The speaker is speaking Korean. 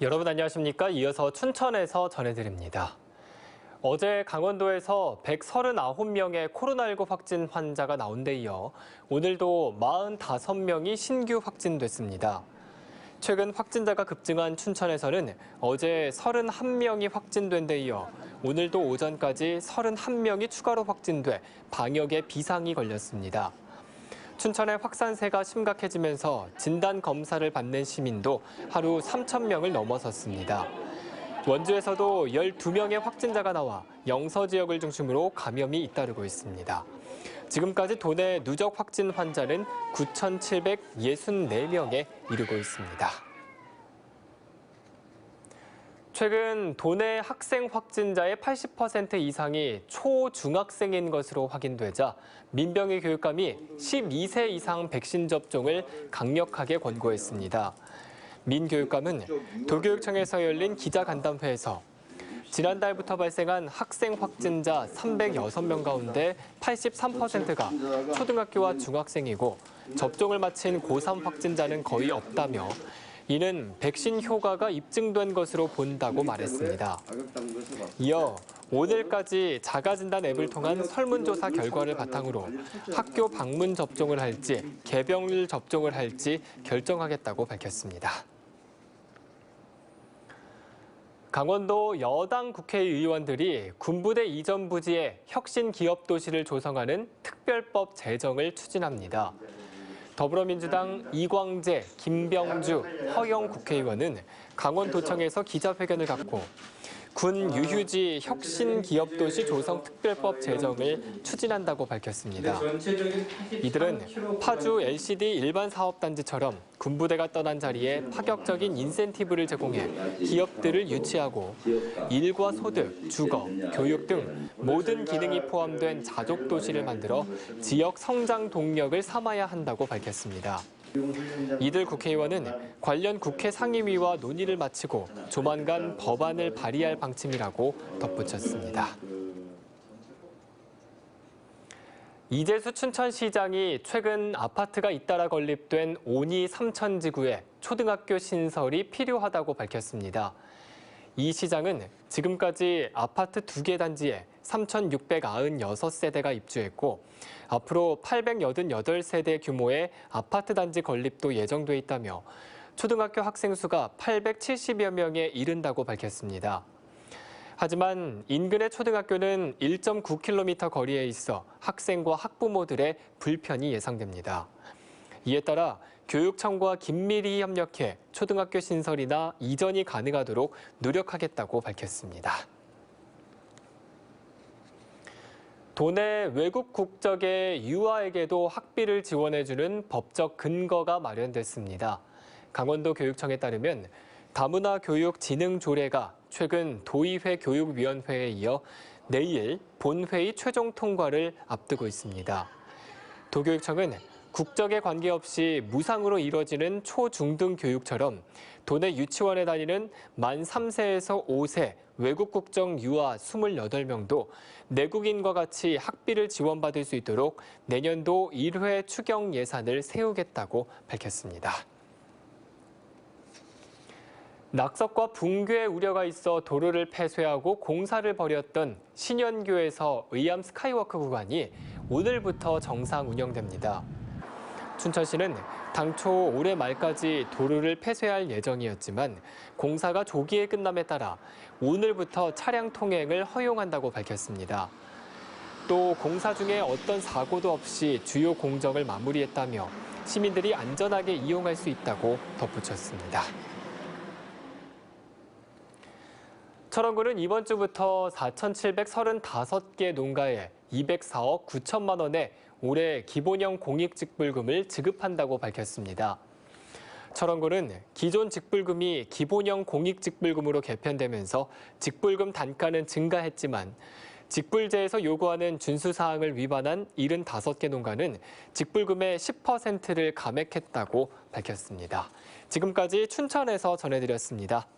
여러분 안녕하십니까? 이어서 춘천에서 전해드립니다. 어제 강원도에서 139명의 코로나19 확진 환자가 나온 데 이어 오늘도 45명이 신규 확진됐습니다. 최근 확진자가 급증한 춘천에서는 어제 31명이 확진된 데 이어 오늘도 오전까지 31명이 추가로 확진돼 방역에 비상이 걸렸습니다. 춘천의 확산세가 심각해지면서 진단검사를 받는 시민도 하루 3,000명을 넘어섰습니다. 원주에서도 12명의 확진자가 나와 영서 지역을 중심으로 감염이 잇따르고 있습니다. 지금까지 도내 누적 확진 환자는 9,764명에 이르고 있습니다. 최근 도내 학생 확진자의 80% 이상이 초중학생인 것으로 확인되자 민병희 교육감이 12세 이상 백신 접종을 강력하게 권고했습니다. 민 교육감은 도교육청에서 열린 기자간담회에서 지난달부터 발생한 학생 확진자 306명 가운데 83%가 초등학교와 중학생이고 접종을 마친 고3 확진자는 거의 없다며 이는 백신 효과가 입증된 것으로 본다고 말했습니다. 이어 오늘까지 자가진단 앱을 통한 설문조사 결과를 바탕으로 학교 방문 접종을 할지 개별일 접종을 할지 결정하겠다고 밝혔습니다. 강원도 여당 국회의원들이 군부대 이전 부지에 혁신 기업 도시를 조성하는 특별법 제정을 추진합니다. 더불어민주당 이광재, 김병주, 허영 국회의원은 강원도청에서 기자회견을 갖고 군 유휴지 혁신 기업도시 조성 특별법 제정을 추진한다고 밝혔습니다. 이들은 파주 LCD 일반 사업단지처럼 군부대가 떠난 자리에 파격적인 인센티브를 제공해 기업들을 유치하고 일과 소득, 주거, 교육 등 모든 기능이 포함된 자족도시를 만들어 지역 성장 동력을 삼아야 한다고 밝혔습니다. 이들 국회의원은 관련 국회 상임위와 논의를 마치고 조만간 법안을 발의할 방침이라고 덧붙였습니다. 이재수 춘천시장이 최근 아파트가 잇따라 건립된 오니 삼천지구에 초등학교 신설이 필요하다고 밝혔습니다. 이 시장은 지금까지 아파트 2개 단지에 3,696세대가 입주했고 앞으로 888세대 규모의 아파트 단지 건립도 예정돼 있다며 초등학교 학생 수가 870여 명에 이른다고 밝혔습니다. 하지만 인근의 초등학교는 1.9km 거리에 있어 학생과 학부모들의 불편이 예상됩니다. 이에 따라 교육청과 긴밀히 협력해 초등학교 신설이나 이전이 가능하도록 노력하겠다고 밝혔습니다. 도내 외국 국적의 유아에게도 학비를 지원해주는 법적 근거가 마련됐습니다. 강원도 교육청에 따르면 다문화 교육 진흥 조례가 최근 도의회 교육위원회에 이어 내일 본회의 최종 통과를 앞두고 있습니다. 도교육청은 국적에 관계없이 무상으로 이뤄지는 초중등 교육처럼 도내 유치원에 다니는 만 3세에서 5세 외국 국적 유아 28명도 내국인과 같이 학비를 지원받을 수 있도록 내년도 1회 추경 예산을 세우겠다고 밝혔습니다. 낙석과 붕괴 우려가 있어 도로를 폐쇄하고 공사를 벌였던 신현교에서 의암 스카이워크 구간이 오늘부터 정상 운영됩니다. 춘천시는 당초 올해 말까지 도로를 폐쇄할 예정이었지만 공사가 조기에 끝남에 따라 오늘부터 차량 통행을 허용한다고 밝혔습니다. 또 공사 중에 어떤 사고도 없이 주요 공정을 마무리했다며 시민들이 안전하게 이용할 수 있다고 덧붙였습니다. 철원군은 이번 주부터 4,735개 농가에 204억 9천만 원의 올해 기본형 공익직불금을 지급한다고 밝혔습니다. 철원군은 기존 직불금이 기본형 공익직불금으로 개편되면서 직불금 단가는 증가했지만 직불제에서 요구하는 준수사항을 위반한 75개 농가는 직불금의 10%를 감액했다고 밝혔습니다. 지금까지 춘천에서 전해드렸습니다.